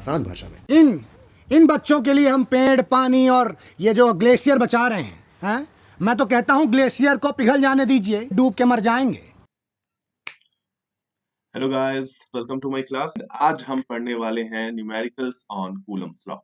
आसान भाषा में। इन बच्चों के लिए हम पेड़, पानी और ये जो ग्लेशियर बचा रहे हैं? मैं तो कहता हूँ ग्लेशियर को पिघल जाने दीजिए, डूब के मर जाएंगे। Hello guys, welcome to my class. आज हम पढ़ने वाले हैं numericals on Coulomb's law.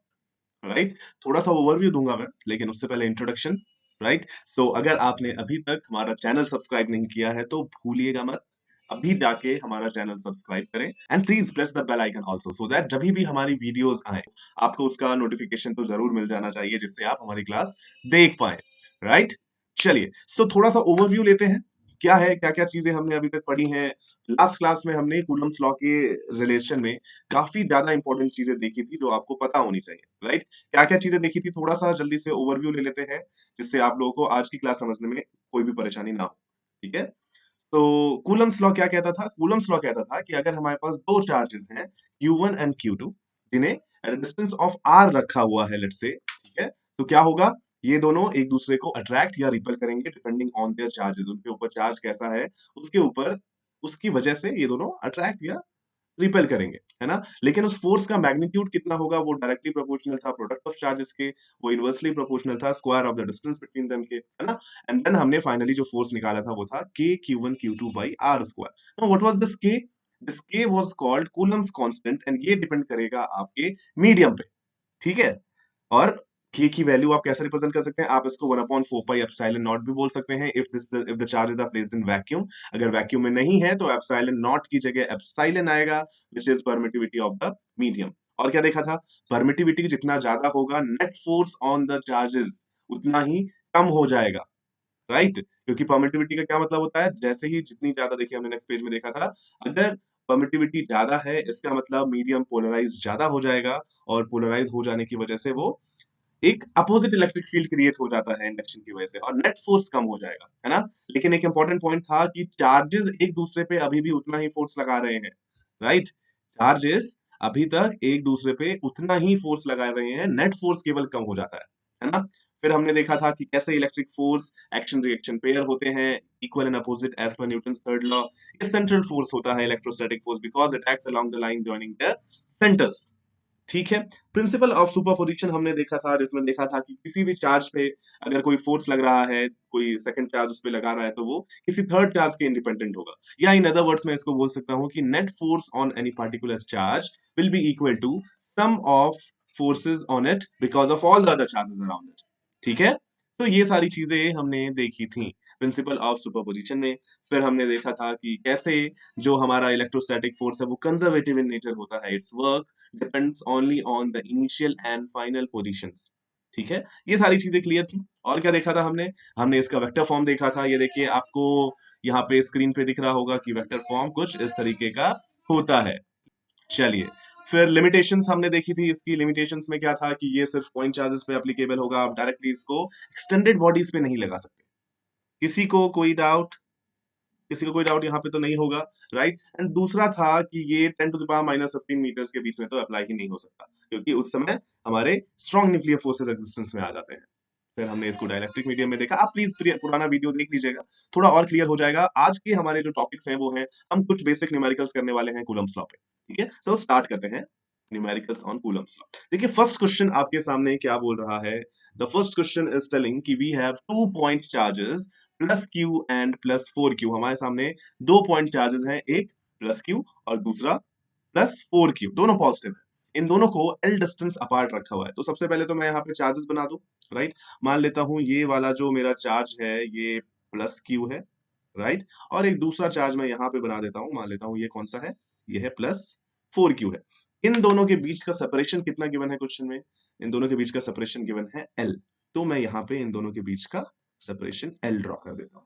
Right, थोड़ा सा ओवरव्यू दूंगा मैं, लेकिन उससे पहले इंट्रोडक्शन। राइट, सो अगर आपने अभी तक हमारा चैनल सब्सक्राइब नहीं किया है तो भूलिएगा मत, अभी जाके हमारा चैनल सब्सक्राइब करें and please press the bell icon also, so that जब भी हमारी वीडियोस आए आपको उसका नोटिफिकेशन तो जरूर मिल जाना चाहिए, जिससे आप हमारी क्लास देख पाए। राइट, चलिए, सो थोड़ा सा ओवरव्यू लेते हैं। क्या है, क्या क्या चीजें हमने अभी तक पढ़ी हैं। लास्ट क्लास में हमने कूलम्स लॉ के रिलेशन में काफी ज्यादा इंपॉर्टेंट चीजें देखी थी जो आपको पता होनी चाहिए। राइट, क्या क्या चीजें देखी थी, थोड़ा सा जल्दी से ओवरव्यू ले लेते हैं, जिससे आप लोगों को आज की क्लास समझने में कोई भी परेशानी ना हो। ठीक है, तो कूलम्स लॉ क्या कहता था? कूलम्स लॉ कहता था कि अगर हमारे पास दो चार्जेस हैं Q1 एंड Q2, जिन्हें एट डिस्टेंस ऑफ r रखा हुआ है, लेट्स से, ठीक है, तो क्या होगा, ये दोनों एक दूसरे को अट्रैक्ट या रिपेल करेंगे डिपेंडिंग ऑन देयर चार्जेस। उनके ऊपर चार्ज कैसा है उसके ऊपर, उसकी वजह से ये दोनों अट्रैक्ट या रिपेल करेंगे, है ना। लेकिन उस फोर्स का मैग्नीट्यूड कितना होगा वो डायरेक्टली प्रोपोर्शनल था प्रोडक्ट ऑफ चार्जेस के, वो इनवर्सली प्रोपोर्शनल था square of the distance between them के, है ना। एंड देन हमने फाइनली जो फोर्स निकाला था वो था k q1 q2 by r square. Now what was this k? This k was called Coulomb's constant and ये डिपेंड करेगा आपके मीडियम पे। ठीक है, और k की वैल्यू आप कैसे रिप्रेजेंट कर सकते हैं? आप इसको 1/4 पाई एप्सिलॉन नॉट भी बोल सकते हैं if the charges are placed in vacuum. अगर वैक्यूम में नहीं है तो एप्सिलॉन नॉट की जगह एप्सिलॉन आएगा, which is permittivity of the medium. और क्या देखा था? परमिटिविटी जितना ज्यादा होगा, net force on the charges उतना ही कम हो जाएगा। राइट, क्योंकि परमिटिविटी का क्या मतलब होता है? जैसे ही जितनी ज्यादा, देखिए हमने नेक्स्ट पेज में देखा था, अगर परमिटिविटी ज्यादा है इसका मतलब मीडियम पोलराइज ज्यादा हो जाएगा, और पोलराइज हो जाने की वजह से वो एक अपोजिट इलेक्ट्रिक फील्ड क्रिएट हो जाता है इंडक्शन की वजह से, और नेट फोर्स कम हो जाएगा, है ना। लेकिन एक इंपॉर्टेंट पॉइंट था कि चार्जेस एक दूसरे पे अभी भी उतना ही फोर्स लगा रहे हैं। राइट, चार्जेस अभी तक एक दूसरे पे उतना ही फोर्स लगा रहे हैं, नेट फोर्स केवल कम हो जाता है ना। फिर हमने देखा था कि कैसे electric force action reaction pair होते हैं, equal and opposite as per Newton's third law. ये सेंट्रल फोर्स होता है electrostatic force because it acts along the line joining the centres. ठीक है, प्रिंसिपल ऑफ सुपरपोजिशन हमने देखा था, जिसमें देखा था कि किसी भी चार्ज पे अगर कोई फोर्स लग रहा है, कोई सेकंड चार्ज उस पे लगा रहा है, तो वो किसी थर्ड चार्ज के इंडिपेंडेंट होगा। या इन अदर वर्ड्स में इसको बोल सकता हूं कि net force on any particular charge will be equal to sum of forces on it because of all the other charges around it. ठीक है, तो ये सारी चीजें हमने देखी थी प्रिंसिपल ऑफ सुपरपोजिशन में। फिर हमने देखा था कि कैसे जो हमारा इलेक्ट्रोस्टैटिक फोर्स है वो कंजर्वेटिव इन नेचर होता है, it's work depends only on the initial and final positions. ठीक है, ये सारी चीजें क्लियर थी। और क्या देखा था हमने? हमने इसका वेक्टर फॉर्म देखा था। ये देखिए, आपको यहाँ पे स्क्रीन पे दिख रहा होगा कि वेक्टर फॉर्म कुछ इस तरीके का होता है। चलिए, फिर लिमिटेशंस हमने देखी थी। इसकी लिमिटेशंस में क्या था कि ये सिर्फ पॉइंट चार्जेस पे एप्लीकेबल होगा, आप डायरेक्टली इसको एक्सटेंडेड बॉडीज पे नहीं लगा सकते। किसी को कोई डाउट? किसी को कोई डाउट यहाँ पे तो नहीं होगा, राइट। एंड दूसरा था कि ये 10⁻⁻15 मीटर्स के बीच में तो अप्लाई ही नहीं हो सकता, क्योंकि उस समय हमारे स्ट्रॉन्ग न्यूक्लियर फोर्सेस एग्जिस्टेंस में आ जाते हैं। फिर हमने इसको डाइलेक्ट्रिक मीडियम में देखा। आप प्लीज पुराना वीडियो देख लीजिएगा, थोड़ा और क्लियर हो जाएगा। आज के हमारे जो टॉपिक्स हैं वो हैं, हम कुछ बेसिक न्यूमेरिकल्स करने वाले हैं कूलम्स लॉ पे। ठीक है, सो स्टार्ट करते हैं न्यूमेरिकल्स ऑन कूलम्स लॉ। देखिए, फर्स्ट क्वेश्चन आपके सामने क्या बोल रहा है? The first question is telling कि we have 2 point charges plus Q and plus 4Q। हमारे सामने 2 पॉइंट चार्जेस हैं, एक प्लस Q और दूसरा प्लस 4Q, दोनों पॉजिटिव है। इन दोनों को L डिस्टेंस अपार्ट रखा हुआ है। तो सबसे पहले तो मैं यहाँ पे चार्जेस बना दूं। राइट, मान लेता हूं ये वाला जो मेरा चार्ज है ये प्लस Q है, राइट। और एक दूसरा चार्ज मैं यहाँ पे बना देता हूं, मान लेता हूं ये कौन सा है, ये है प्लस 4Q है। इन दोनों के बीच का सेपरेशन कितना गिवन है क्वेश्चन में? इन दोनों के बीच का सेपरेशन गिवन है L। तो मैं यहाँ पे इन दोनों के बीच का सेपरेशन L ड्रॉ कर देता हूं।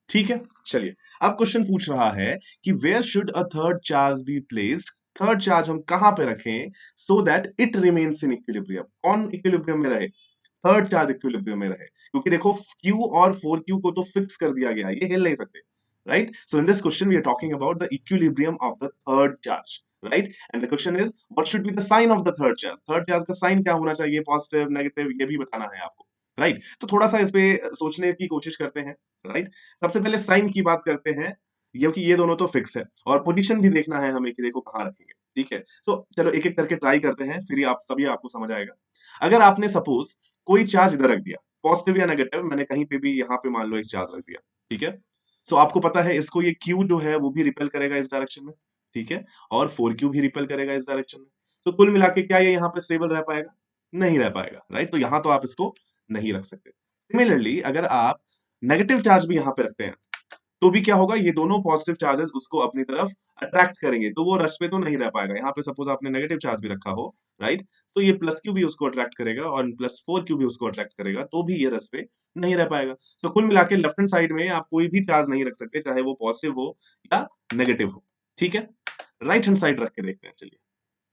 ठीक है, चलिए, अब क्वेश्चन पूछ रहा है कि where should a third charge be placed. Third charge हम कहां पे रखें so that it remains in equilibrium? कौन इक्विलिब्रियम में रहे? थर्ड चार्ज इक्विलिब्रियम में रहे, क्योंकि देखो Q और 4Q को तो फिक्स कर दिया गया है, ये हिल नहीं सकते। Right, so in this question we are talking about the equilibrium of the third charge. Right, and the question is what should be the sign of the third charge? Third charge का sign क्या होना चाहिए, positive negative, ये भी बताना है आपको। Right, तो थोड़ा सा इस पे सोचने की कोशिश करते हैं। राइट, सबसे पहले साइन की बात करते हैं, क्योंकि ये दोनों तो फिक्स है, और पोजीशन भी देखना है हमें कि देखो कहां रखेंगे। ठीक है। सो चलो एक एक करके ट्राई करते हैं, फिर ही आप सभी आपको समझ आएगा। अगर आपने सपोज कोई चार्ज इधर रख दिया, पॉजिटिव या नेगेटिव, मैंने कहीं पे भी यहाँ पे मान लो एक चार्ज रख दिया, ठीक है। सो आपको पता है इसको ये क्यू जो है वो भी रिपेल करेगा इस डायरेक्शन में, ठीक है, और 4q भी रिपेल करेगा इस डायरेक्शन में। सो कुल मिला के क्या ये यहाँ पे स्टेबल रह पाएगा? नहीं रह पाएगा, राइट। तो यहाँ तो आप इसको नहीं रख सकते। सिमिलरली अगर आप नेगेटिव चार्ज भी यहाँ पे रखते हैं, तो भी क्या होगा, ये दोनों पॉजिटिव चार्जेस उसको अपनी तरफ अट्रैक्ट करेंगे, तो वो रश पे तो नहीं रह पाएगा। यहाँ पे सपोज आपने नेगेटिव चार्ज भी रखा हो, राइट, तो ये प्लस क्यू भी उसको अट्रैक्ट करेगा और प्लस 4q भी उसको अट्रैक्ट करेगा, तो भी ये रश पे नहीं रह पाएगा। सो कुल मिला के लेफ्ट हैंड साइड में आप कोई भी चार्ज नहीं रख सकते, चाहे वो पॉजिटिव हो या नेगेटिव हो, ठीक है। राइट हैंड साइड रख के देखते हैं, चलिए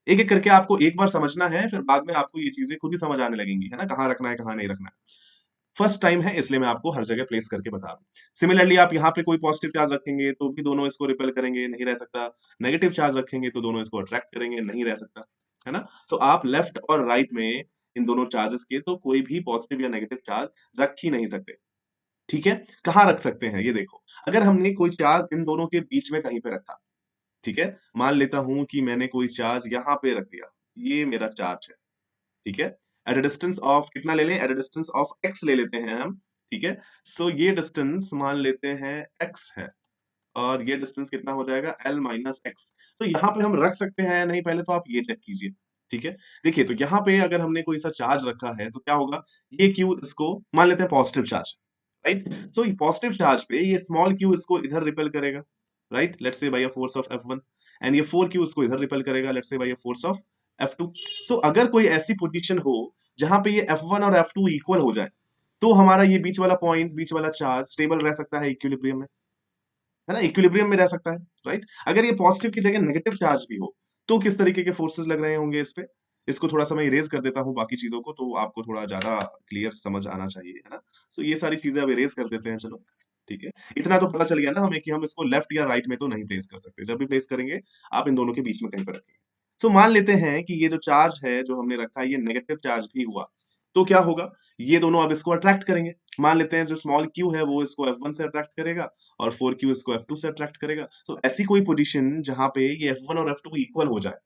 एक एक करके आपको एक बार समझना है, फिर बाद में आपको ये चीजें खुद ही समझ आने लगेंगी, है ना, कहाँ रखना है कहाँ नहीं रखना है। फर्स्ट टाइम है इसलिए मैं आपको हर जगह प्लेस करके बता रहा हूँ। सिमिलरली आप यहाँ पे कोई पॉजिटिव चार्ज रखेंगे तो भी दोनों इसको रिपेल करेंगे, नहीं रह सकता। नेगेटिव चार्ज रखेंगे तो दोनों इसको अट्रैक्ट करेंगे, नहीं रह सकता, है ना। सो आप लेफ्ट और राइट में इन दोनों चार्जेस के तो कोई भी पॉजिटिव या नेगेटिव चार्ज रख ही नहीं सकते, ठीक है। कहाँ रख सकते हैं ये देखो, अगर हमने कोई चार्ज इन दोनों के बीच में कहीं पे रखा, ठीक है, मान लेता हूं कि मैंने कोई चार्ज यहाँ पे रख दिया, ये मेरा चार्ज है, ठीक है। एट अ डिस्टेंस ऑफ कितना ले लें, at a distance of x ले लेते हैं हम, ठीक है। सो ये डिस्टेंस मान लेते हैं x है, और ये डिस्टेंस कितना हो जाएगा, l माइनस एक्स। तो यहाँ पे हम रख सकते हैं या नहीं, पहले तो आप ये चेक कीजिए, ठीक है। देखिए तो यहाँ पे अगर हमने कोई सा चार्ज रखा है तो क्या होगा, ये q इसको मान लेते हैं पॉजिटिव चार्ज, राइट। सो ये पॉजिटिव चार्ज पे ये स्मॉल q इसको इधर रिपेल करेगा, right, let's say by a force of F1, and ये 4q इसको इधर रिपेल करेगा, let's say by a force of F2। So अगर कोई ऐसी पोजीशन हो जहां पे ये F1 और F2 इक्वल हो जाए, तो हमारा ये बीच वाला पॉइंट, बीच वाला चार्ज स्टेबल रह सकता है इक्विलिब्रियम में, है ना, इक्विलिब्रियम में रह सकता है, राइट। अगर ये पॉजिटिव की जगह नेगेटिव चार्ज भी हो, तो किस तरीके के फोर्सेस लग रहे होंगे इस पे। इसको थोड़ा सा मैं इरेज कर देता हूँ बाकी चीजों को, तो आपको थोड़ा ज्यादा क्लियर समझ आना चाहिए, है ना। सो ये सारी चीजें अब इरेज कर देते हैं, चलो ठीक है। इतना तो पता चल गया ना हमें कि हम इसको लेफ्ट या राइट में तो नहीं प्लेस कर सकते, जब भी प्लेस करेंगे आप इन दोनों के बीच में कहीं पर रखेंगे। सो मान लेते हैं कि ये जो चार्ज है जो हमने रखा है ये नेगेटिव चार्ज भी हुआ, तो क्या होगा, ये दोनों अब इसको अट्रैक्ट करेंगे। मान लेते हैं जो स्मॉल क्यू है वो इसको F1 से अट्रैक्ट करेगा और 4q इसको F2 से अट्रैक्ट करेगा। सो ऐसी कोई पोजीशन जहां पे ये F1 और F2 इक्वल हो जाए,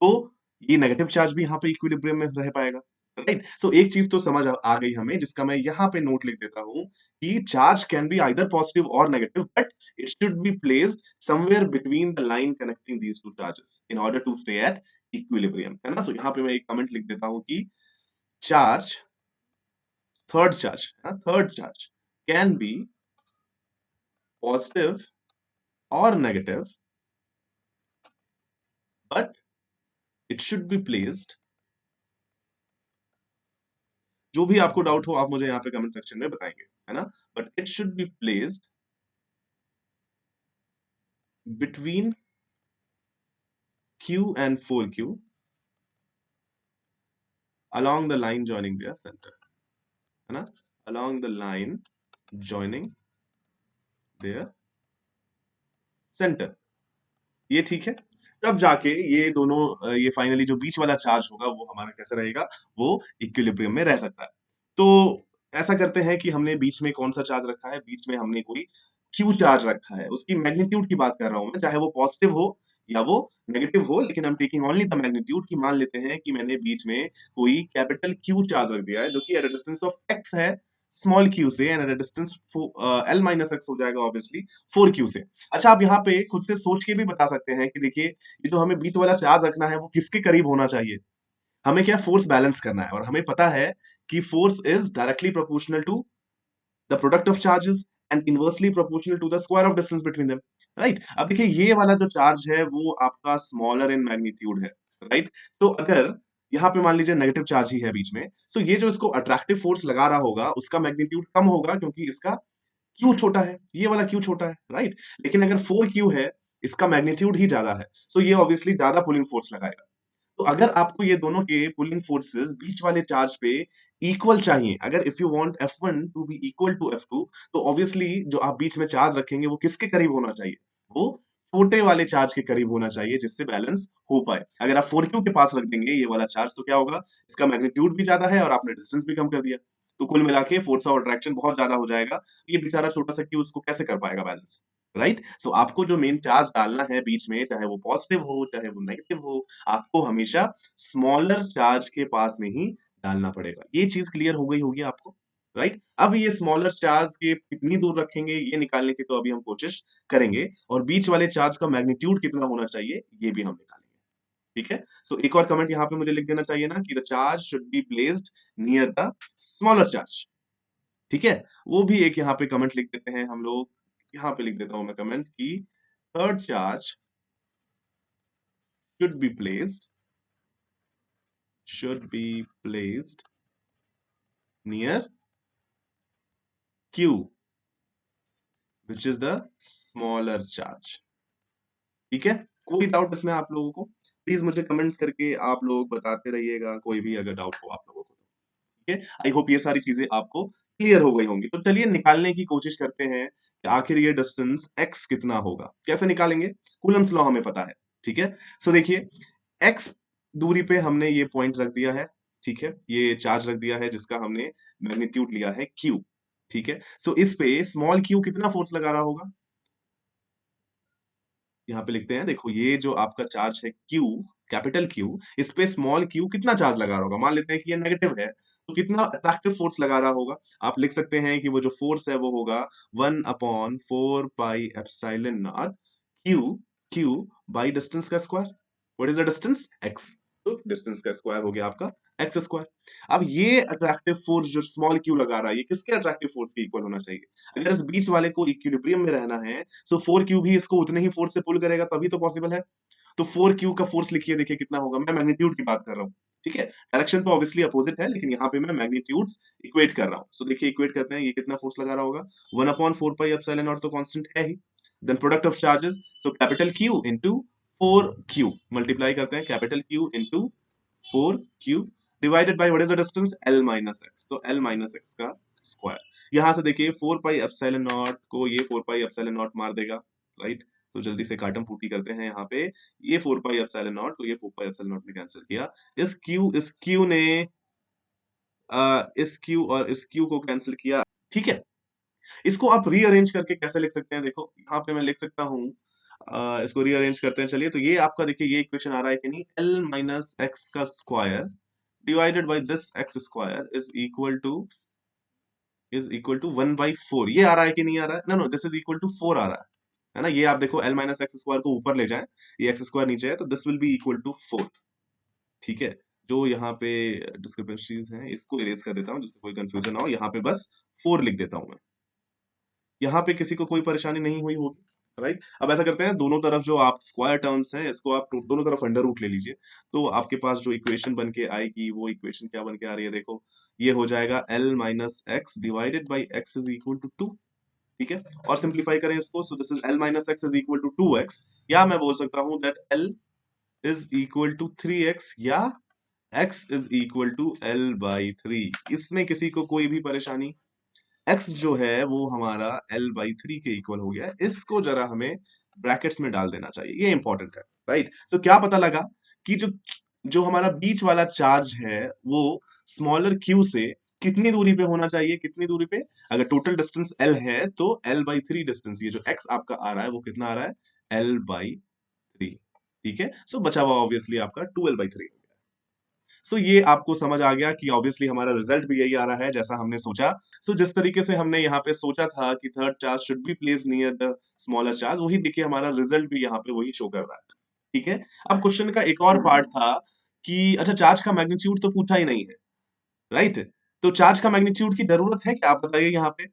तो ये नेगेटिव चार्ज भी यहाँ पे इक्विलिब्रियम में रह पाएगा, राइट। सो एक चीज तो समझ आ गई हमें, जिसका मैं यहाँ पे नोट लिख देता हूँ कि charge can be either positive और negative, but it should be placed somewhere between the line connecting these two charges in order to stay at equilibrium, है ना। सो यहाँ पे मैं एक कमेंट लिख देता हूँ कि charge, third charge can B positive or negative, but it should be placed, जो भी आपको डाउट हो आप मुझे यहाँ पे कमेंट सेक्शन में बताएंगे, है ना, but it should be placed between q and 4q along the line joining their center, है ना, along the line joining their center, ये ठीक है। तब जाके ये दोनों ये फाइनली जो बीच वाला चार्ज होगा वो हमारा कैसे रहेगा, वो इक्विलिब्रियम में रह सकता है। तो ऐसा करते हैं कि हमने बीच में कौन सा चार्ज रखा है, बीच में हमने कोई क्यू चार्ज रखा है, उसकी मैग्नीट्यूड की बात कर रहा हूं मैं, चाहे वो पॉजिटिव हो या वो नेगेटिव हो, लेकिन हम टेकिंग ओनली द मैग्नीट्यूड की मान लेते हैं कि मैंने बीच में कोई कैपिटल क्यू चार्ज रख दिया है जो कि at a distance of x है स्मॉल क्यू से, and at a distance L minus x हो जाएगा ऑब्वियसली 4q से। अच्छा आप यहाँ पे खुद से सोच के भी बता सकते हैं कि देखिए ये जो हमें बीच वाला चार्ज रखना है वो किसके करीब होना चाहिए, हमें क्या फोर्स बैलेंस करना है, और हमें पता है कि force is directly proportional to the product of charges and inversely proportional to the square of distance between them, right. अब देखिए ये वाला जो चार्ज है वो आपका स्मॉलर इन मैग्नीट्यूड है, राइट। तो अगर यहाँ पे मान लीजिए नेगेटिव चार्ज ही है बीच में, सो ये जो इसको अट्रैक्टिव फोर्स लगा रहा होगा उसका मैग्नीट्यूड कम होगा क्योंकि इसका क्यू छोटा है, ये वाला क्यू छोटा है, राइट। लेकिन अगर 4q है, इसका मैग्नीट्यूड ही ज्यादा है, सो ये ऑब्वियसली ज्यादा पुलिंग फोर्स लगाएगा। तो अगर आपको ये दोनों के पुलिंग फोर्सेस बीच वाले चार्ज पे इक्वल चाहिए, अगर if you want F1 to be equal to F2, तो ऑब्वियसली जो आप बीच में चार्ज रखेंगे वो किसके करीब होना चाहिए, वो छोटे वाले चार्ज के करीब होना चाहिए, जिससे बैलेंस हो पाए। अगर आप 4q के पास रख देंगे ये वाला चार्ज, तो क्या होगा, इसका मैग्नीट्यूड भी ज्यादा है और आपने डिस्टेंस भी कम कर दिया, तो कुल मिला के फोर्स ऑफ अट्रैक्शन बहुत ज्यादा हो जाएगा, ये बेचारा छोटा सा क्यू उसको कैसे कर पाएगा बैलेंस, राइट। सो आपको जो मेन चार्ज डालना है बीच में, चाहे वो पॉजिटिव हो चाहे वो नेगेटिव हो, आपको हमेशा स्मॉलर चार्ज के पास में ही डालना पड़ेगा। ये चीज क्लियर हो गई होगी आपको, राइट। अब ये स्मॉलर चार्ज के कितनी दूर रखेंगे ये निकालने की तो अभी हम कोशिश करेंगे, और बीच वाले चार्ज का मैग्नीट्यूड कितना होना चाहिए ये भी हम निकालेंगे, ठीक है। सो एक और कमेंट यहाँ पे मुझे लिख देना चाहिए ना कि the charge should be placed near the smaller charge, ठीक है। वो भी एक यहाँ पे कमेंट लिख देते हैं हम लोग। यहाँ पे लिख देता हूं मैं कमेंट कि third charge should be placed should be placed near q which is the smaller charge, ठीक है। कोई डाउट इसमें आप लोगों को? प्लीज मुझे कमेंट करके आप लोग बताते रहिएगा, कोई भी अगर डाउट हो आप लोगों को, ठीक है। आई होप ये सारी चीजें आपको क्लियर हो गई होंगी। तो चलिए निकालने की कोशिश करते हैं कि आखिर ये डिस्टेंस x कितना होगा। कैसे निकालेंगे? कूलम्स लॉ हमें पता है, ठीक है। सो देखिए, x दूरी पे हमने ये पॉइंट रख दिया है, ठीक है, ये चार्ज रख दिया है जिसका हमने मैग्नीट्यूड लिया है q, ठीक है। सो इस पे स्मॉल q कितना फोर्स लगा रहा होगा, यहाँ पे लिखते हैं। देखो ये जो आपका चार्ज है Q, कैपिटल Q, इस पे स्मॉल q कितना चार्ज लगा रहा होगा। मान लेते हैं कि ये नेगेटिव है, तो कितना अट्रैक्टिव फोर्स लगा रहा होगा। आप लिख सकते हैं कि वो जो फोर्स है वो होगा 1/4πε0 Q, Q बाई डिस्टेंस का square. What is the distance? x। तो डिस्टेंस का स्क्वायर हो गया आपका एक्स स्क्वायर। अब ये अट्रैक्टिव फोर्स जो स्मॉल q लगा रहा है, ये किसके अट्रैक्टिव फोर्स के इक्वल होना चाहिए? अगर इस बीच वाले को इक्विलिब्रियम में रहना है, सो 4q भी इसको उतने ही फोर्स से पुल करेगा, तभी तो पॉसिबल है। तो 4q का फोर्स लिखिए, देखिए कितना होगा। मैं मैग्नीट्यूड की बात कर रहा हूँ, ठीक है। डायरेक्शन तो ऑब्वियसली अपोजिट है, लेकिन यहाँ पे मैं मैग्नीट्यूड्स इक्वेट कर रहा हूँ। सो देखिए इक्वेट करते हैं, ये कितना फोर्स लगा रहा होगा, 1/4πε0 तो कांस्टेंट है ही। Then product of charges, so capital Q into 4q, multiply करते हैं capital Q into 4q divided by what is the distance, l minus X. तो l माइनस एक्स का स्क्वायर। यहां से देखिए 4πε0 को ये 4πε0 मार देगा, राइट। तो जल्दी से काटम फूटी करते हैं यहाँ पे। ये 4πε0 को ये 4πε0 ने कैंसिल किया। इस Q ने इस Q और इस Q को कैंसिल किया, ठीक है। इसको आप रीअरेंज करके कैसे लिख सकते हैं? देखो यहाँ पे मैं लिख सकता हूँ, इसको रीअरेंज करते हैं। चलिए, तो ये आपका देखिए ये इक्वेशन आ रहा है कि नहीं, l माइनस एक्स का square divided by this x square is equal to 1/4। ये आ रहा है कि नहीं आ रहा है? No no, this is equal to 4 आ रहा है ना। ये आप देखो l माइनस एक्स स्क्वायर को ऊपर ले जाएं, ये एक्स स्क्वायर नीचे है, तो this will be equal to 4, ठीक है। जो यहाँ पे डिस्क्रिपेंसीज हैं इसको इरेज कर देता हूँ जिससे कोई कंफ्यूजन ना हो। यहाँ पे बस 4 लिख देता हूँ मैं। यहाँ पे किसी को कोई परेशानी नहीं हुई होगी, राइट। अब ऐसा करते हैं, दोनों तरफ जो आप स्क्वायर टर्म्स हैं इसको आप दोनों तरफ अंडर रूट ले लीजिए। तो आपके पास जो इक्वेशन बन के आएगी वो इक्वेशन क्या बन के आ रही है, देखो ये हो जाएगा l minus x divided by x is equal to 2, ठीक है। और सिंप्लीफाई करें इसको, so this is l minus x is equal to 2x, या मैं बोल सकता हूं that l is equal to 3x, या x is equal to l/3। इसमें किसी को कोई भी परेशानी? x जो है वो हमारा l/3 के इक्वल हो गया है। इसको जरा हमें ब्रैकेट्स में डाल देना चाहिए, ये इंपॉर्टेंट है, राइट। सो क्या पता लगा कि जो जो हमारा बीच वाला चार्ज है वो स्मॉलर q से कितनी दूरी पे होना चाहिए, कितनी दूरी पे? अगर टोटल डिस्टेंस l है तो l/3 डिस्टेंस, ये जो x आपका आ रहा है वो कितना आ रहा है, l/3, ठीक है। सो बचा हुआ ऑब्वियसली आपका 2l/3। सो ये आपको समझ आ गया कि ऑब्वियसली हमारा रिजल्ट भी यही आ रहा है जैसा हमने सोचा। सो जिस तरीके से हमने यहाँ पे सोचा था कि third charge should be place near the smaller charge, वही देखिए हमारा रिजल्ट भी यहाँ पे वही शो कर रहा है, ठीक है। अब क्वेश्चन का एक और पार्ट था कि अच्छा चार्ज का मैग्नीट्यूड तो पूछा ही नहीं है, राइट। तो चार्ज का मैग्नीट्यूड की जरूरत है क्या, आप बताइए। यहाँ पे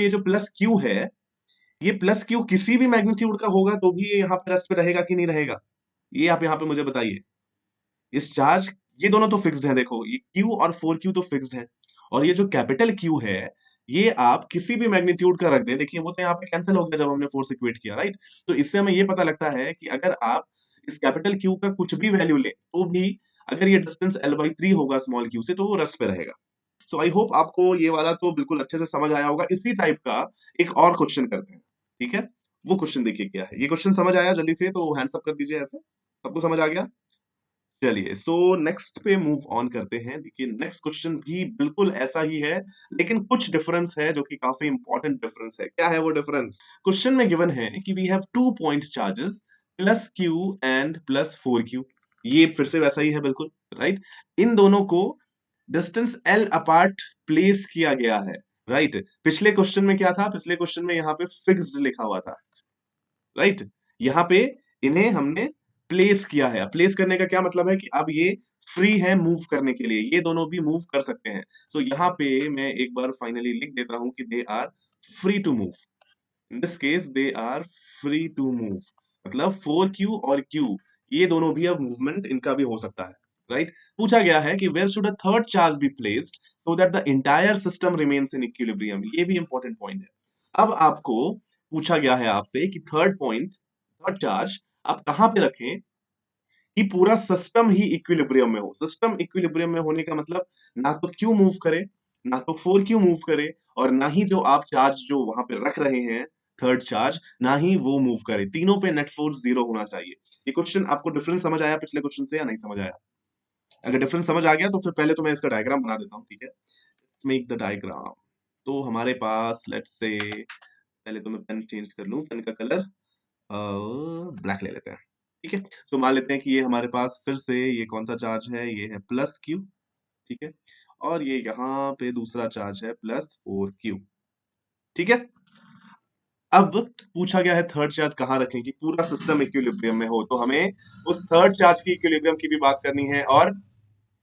ये जो प्लस क्यू है, ये प्लस क्यू किसी भी मैग्नीट्यूड का होगा तो भी ये यहाँ पे रेस्ट पे रहेगा कि नहीं रहेगा? ये आप यहाँ पे मुझे बताइए। इस चार्ज, ये दोनों तो फिक्स्ड है, देखो ये Q और 4Q तो फिक्स्ड है, और ये जो कैपिटल Q है ये आप किसी भी मैग्नीट्यूड का रख दें, देखिए वो तो यहाँ पे कैंसिल हो गया जब हमने फोर्स इक्वेट किया, राइट। तो इससे हमें ये पता लगता है कि अगर आप इस कैपिटल Q का कुछ भी वैल्यू लें तो भी अगर ये डिस्टेंस l/3 होगा स्मॉल q से, तो वो रेस्ट पे रहेगा। सो आई होप आपको ये वाला तो बिल्कुल अच्छे से समझ आया होगा। इसी टाइप का एक और क्वेश्चन करते हैं, ठीक है। वो क्वेश्चन देखिए क्या है। ये क्वेश्चन समझ आया जल्दी से तो हैंड्स अप कर दीजिए, ऐसे सबको समझ आ गया? चलिए, सो नेक्स्ट पे मूव ऑन करते हैं। देखिए नेक्स्ट क्वेश्चन भी बिल्कुल ऐसा ही है, लेकिन कुछ डिफरेंस है जो कि काफी इंपॉर्टेंट डिफरेंस है। क्या है वो डिफरेंस? क्वेश्चन में गिवन है कि we have 2 point charges plus Q and plus 4Q। ये फिर से वैसा ही है बिल्कुल, राइट। इन दोनों को डिस्टेंस L अपार्ट प्लेस किया गया है, राइट। पिछले क्वेश्चन में क्या था? पिछले क्वेश्चन में यहाँ पे फिक्स्ड लिखा हुआ था, राइट। यहाँ पे इन्हें हमने प्लेस किया है। प्लेस करने का क्या मतलब है कि अब ये फ्री है मूव करने के लिए, ये दोनों भी मूव कर सकते हैं। सो यहाँ पे मैं एक बार फाइनली लिख देता हूं कि they are free to move. In this case they are free to move, मतलब 4Q और Q ये दोनों भी अब मूवमेंट इनका भी हो सकता है, राइट। पूछा गया है कि where should a third charge be placed so that the entire system remains in equilibrium. ये भी इंपॉर्टेंट पॉइंट है। अब आपको पूछा गया है आपसे कि थर्ड चार्ज आप कहां पे रखें कि पूरा सिस्टम ही इक्विलिब्रियम में हो। सिस्टम इक्विलिब्रियम में होने का मतलब ना तो क्यू मूव करे, ना तो 4Q मूव करे, और ना ही जो आप चार्ज जो वहां पे रख रहे हैं थर्ड चार्ज, ना ही वो मूव करे। तीनों पे नेट फोर्स 0 होना चाहिए। ये क्वेश्चन आपको डिफरेंस समझ आया पिछले क्वेश्चन से या नहीं समझ आया? अगर डिफरेंस समझ आ गया तो फिर पहले तो मैं इसका डायग्राम बना देता हूँ, ठीक है। Let's make the diagram. तो हमारे पास लेट्स से, पहले तो मैं पेन चेंज कर लूं, पेन का कलर ब्लैक ले लेते हैं, ठीक है। सो मान लेते हैं कि ये हमारे पास फिर से ये कौन सा चार्ज है, ये है प्लस क्यू, ठीक है। और ये यहाँ पे दूसरा चार्ज है प्लस 4Q, ठीक है। अब पूछा गया है थर्ड चार्ज कहाँ रखें कि पूरा सिस्टम इक्विलिब्रियम में हो। तो हमें उस थर्ड चार्ज की इक्विलिब्रियम की भी बात करनी है और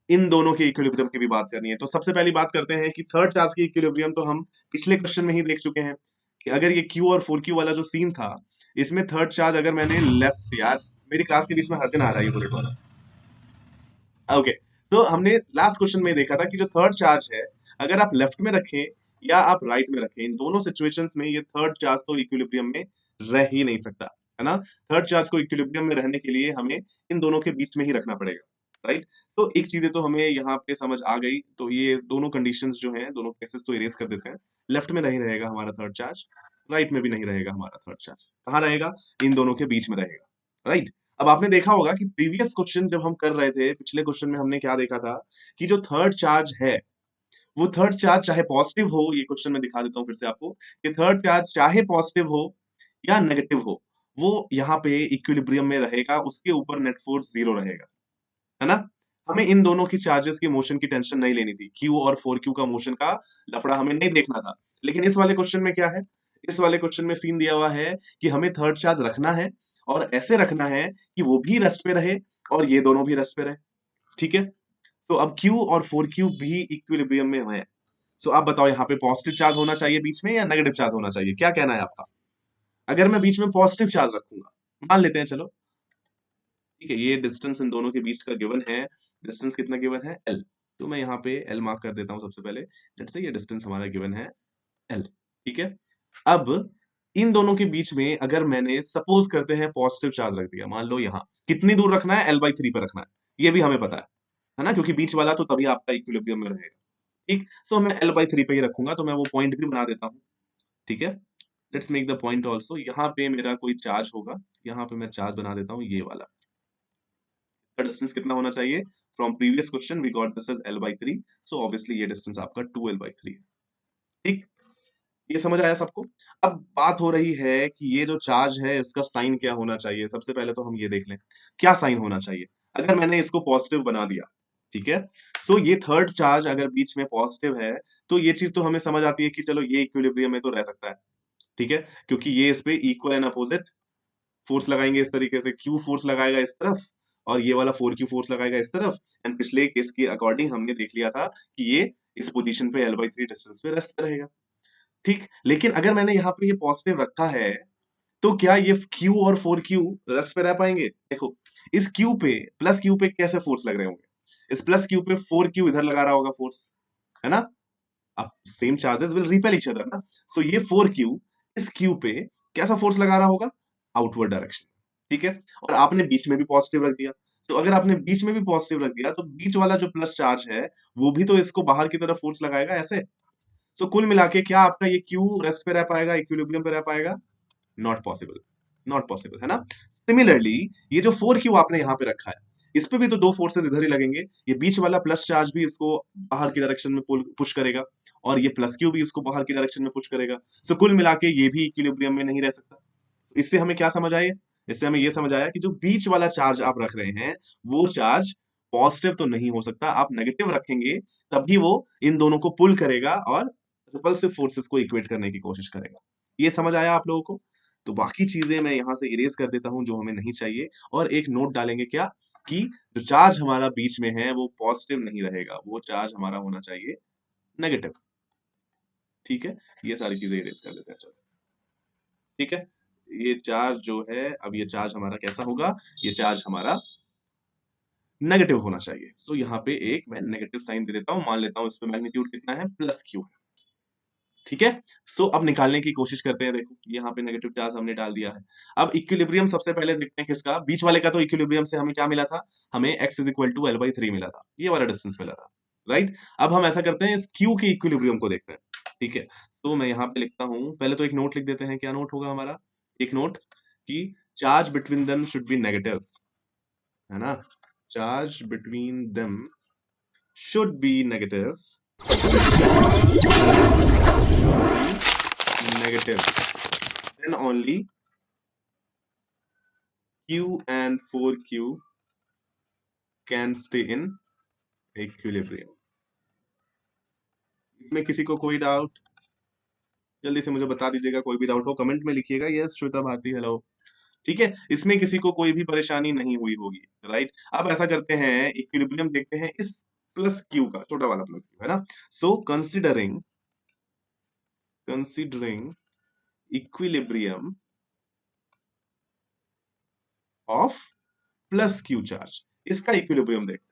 इन दोनों के इक्विलिब्रियम की भी बात करनी है। तो सबसे पहली बात करते हैं कि थर्ड चार्ज की इक्विलिब्रियम तो हम पिछले क्वेश्चन में ही देख चुके हैं कि अगर ये Q और 4Q वाला जो सीन था, इसमें थर्ड चार्ज अगर मैंने लेफ्ट, यार मेरी क्लास के बीच में हर दिन आ रहा है ये बुलेट वाला। ओके, तो हमने लास्ट क्वेश्चन में देखा था कि जो थर्ड चार्ज है, अगर आप लेफ्ट में रखें या आप राइट में रखें, इन दोनों सिचुएशंस में ये थर्ड चार्ज तो इक्विलिब्रियम में रह ही नहीं सकता, है ना। थर्ड चार्ज को इक्विलिब्रियम में रहने के लिए हमें इन दोनों के बीच में ही रखना पड़ेगा, राइट। सो एक चीजें तो हमें यहाँ पे समझ आ गई। तो ये दोनों कंडीशंस जो हैं, दोनों केसेस तो इरेज कर देते हैं। लेफ्ट में नहीं रहेगा हमारा थर्ड चार्ज, राइट में भी नहीं रहेगा हमारा थर्ड चार्ज। कहाँ रहेगा? इन दोनों के बीच में रहेगा, राइट। अब आपने देखा होगा कि प्रीवियस क्वेश्चन जब हम कर रहे थे, पिछले क्वेश्चन में हमने क्या देखा था कि जो थर्ड चार्ज है, वो थर्ड चार्ज चाहे पॉजिटिव हो, ये क्वेश्चन में दिखा देता हूं फिर से आपको, कि थर्ड चार्ज चाहे पॉजिटिव हो या नेगेटिव हो, वो यहाँ पे इक्विलिब्रियम में रहेगा, उसके ऊपर नेट फोर्स 0 रहेगा, है ना। हमें इन दोनों की चार्जेस की मोशन की टेंशन नहीं लेनी थी, Q और 4Q का मोशन का लफड़ा हमें नहीं देखना था। लेकिन इस वाले क्वेश्चन में क्या है? इस वाले क्वेश्चन में सीन दिया हुआ है कि हमें थर्ड चार्ज रखना है, और ऐसे रखना है कि वो भी रेस्ट पे रहे और ये दोनों भी रेस्ट पे रहे, ठीक है। तो अब Q और 4Q भी इक्विलिब्रियम में है। सो आप बताओ यहाँ पे पॉजिटिव चार्ज होना चाहिए बीच में या नेगेटिव चार्ज होना चाहिए? क्या कहना है आपका? अगर मैं बीच में पॉजिटिव चार्ज रखूंगा, मान लेते हैं, चलो ठीक है, ये डिस्टेंस इन दोनों के बीच का गिवन है। डिस्टेंस कितना गिवन है? L। तो मैं यहाँ पे L मार्क कर देता हूँ सबसे पहले। लेट्स से ये डिस्टेंस हमारा गिवन है L, ठीक है। अब इन दोनों के बीच में अगर मैंने सपोज करते हैं पॉजिटिव चार्ज रख दिया, मान लो यहाँ कितनी दूर रखना है? L/3 पर रखना है, ये भी हमें पता है ना, क्योंकि बीच वाला तो तभी आपका इक्विलिब्रियम में रहेगा, ठीक। सो मैं L/3 पे ही रखूंगा, तो मैं वो पॉइंट भी बना देता हूँ, ठीक है। Let's make the point also. यहाँ पे मेरा कोई चार्ज होगा, यहाँ पे मैं चार्ज बना देता हूँ ये वाला। का डिस्टेंस कितना होना चाहिए? From previous question we got this as L/3, so obviously ये डिस्टेंस आपका 2L/3 है, ठीक। ये समझ आया सबको? अब बात हो रही है कि ये जो चार्ज है इसका साइन क्या होना चाहिए। सबसे पहले तो हम ये देख लें क्या साइन होना चाहिए। अगर मैंने इसको पॉजिटिव बना दिया, ठीक है, सो ये थर्ड चार्ज अगर बीच में पॉजिटिव है, तो ये चीज तो हमें समझ आती है कि चलो ये इक्विलिब्रियम में तो रह सकता है, ठीक है, क्योंकि ये इस पे इक्वल एंड अपोजिट फोर्स लगाएंगे। इस तरीके से Q फोर्स लगाएगा इस तरफ और ये वाला 4Q फोर्स लगाएगा इस तरफ। एंड पिछले केस के अकॉर्डिंग हमने देख लिया था कि ये इस पोजीशन पे L/3 डिस्टेंस पे रेस्ट रहेगा, ठीक। लेकिन अगर मैंने यहाँ पे ये पॉजिटिव रखा है, तो क्या ये Q और 4Q रेस्ट पे रह पाएंगे? देखो, इस Q पे प्लस Q पे कैसे फोर्स लग रहे होंगे? इस प्लस Q पे 4Q इधर लगा रहा होगा फोर्स, है ना। अब same charges will repel each other ना। सो ये 4Q इस Q पे कैसा फोर्स लगा रहा होगा? आउटवर्ड डायरेक्शन, ठीक है। और आपने बीच में भी पॉजिटिव रख दिया। तो अगर आपने बीच में भी पॉजिटिव रख दिया, तो बीच वाला जो प्लस चार्ज है वो भी तो इसको बाहर की तरफ फोर्स लगाएगा ऐसे। तो कुल मिला के क्या आपका ये Q रेस्ट पे रह पाएगा, इक्विलिब्रियम पे रह पाएगा? नॉट पॉसिबल, नॉट पॉसिबल, है ना। सिमिलरली ये जो 4Q आपने यहाँ पे रखा है, इस पे भी तो दो फोर्सेस इधर ही लगेंगे, ये बीच वाला प्लस चार्ज भी इसको बाहर की डायरेक्शन में पुश करेगा और ये प्लस क्यू भी इसको बाहर की डायरेक्शन में पुश करेगा। सो कुल मिला के ये भी इक्विलिब्रियम में नहीं रह सकता। इससे हमें क्या समझ आया? इससे हमें ये समझ आया कि जो बीच वाला चार्ज आप रख रहे हैं वो चार्ज पॉजिटिव तो नहीं हो सकता, आप नेगेटिव रखेंगे तभी वो इन दोनों को पुल करेगा और रिपल्सिव फोर्सेस को इक्वेट करने की कोशिश करेगा। ये समझ आया आप लोगों को? तो बाकी चीजें मैं यहां से इरेज कर देता हूं जो हमें नहीं चाहिए, और एक नोट डालेंगे क्या कि जो चार्ज हमारा बीच में है वो पॉजिटिव नहीं रहेगा, वो चार्ज हमारा होना चाहिए नेगेटिव। ठीक है, ये सारी चीजें इरेज कर देते हैं। चलो ठीक है, ये चार्ज जो है, अब ये चार्ज हमारा कैसा होगा? ये चार्ज हमारा नेगेटिव होना चाहिए। सो यहाँ पे एक मैं नेगेटिव साइन दे देता हूं, मान लेता हूं इस पे मैग्नीट्यूड कितना है, प्लस क्यू है। ठीक है, सो अब निकालने की कोशिश करते हैं। देखो यहाँ पे नेगेटिव चार्ज हमने डाल दिया है। अब इक्विलिब्रियम सबसे पहले देखते हैं किसका, बीच वाले का। तो इक्विलिब्रियम से हमें क्या मिला था? हमें x is equal to L/3 मिला था, ये वाला डिस्टेंस मिला था, राइट। अब हम ऐसा करते हैं, इस Q के इक्विलिब्रियम को देखते हैं। ठीक है, सो मैं यहाँ पे लिखता हूँ, पहले तो एक नोट लिख देते हैं। क्या नोट होगा हमारा? एक नोट कि charge between them should be negative, है ना। Charge between them should be negative, negative, then only Q and 4Q can stay in equilibrium। इसमें किसी को कोई डाउट? जल्दी से मुझे बता दीजिएगा, कोई भी डाउट हो कमेंट में लिखिएगा। Yes Shweta Bharati, hello. ठीक है, इसमें किसी को कोई भी परेशानी नहीं हुई होगी, राइट। अब ऐसा करते हैं, इक्विलिब्रियम देखते हैं इस प्लस क्यू का, छोटा वाला प्लस क्यू, है ना। So considering equilibrium of plus Q charge, इसका इक्विलिब्रियम देखते हैं।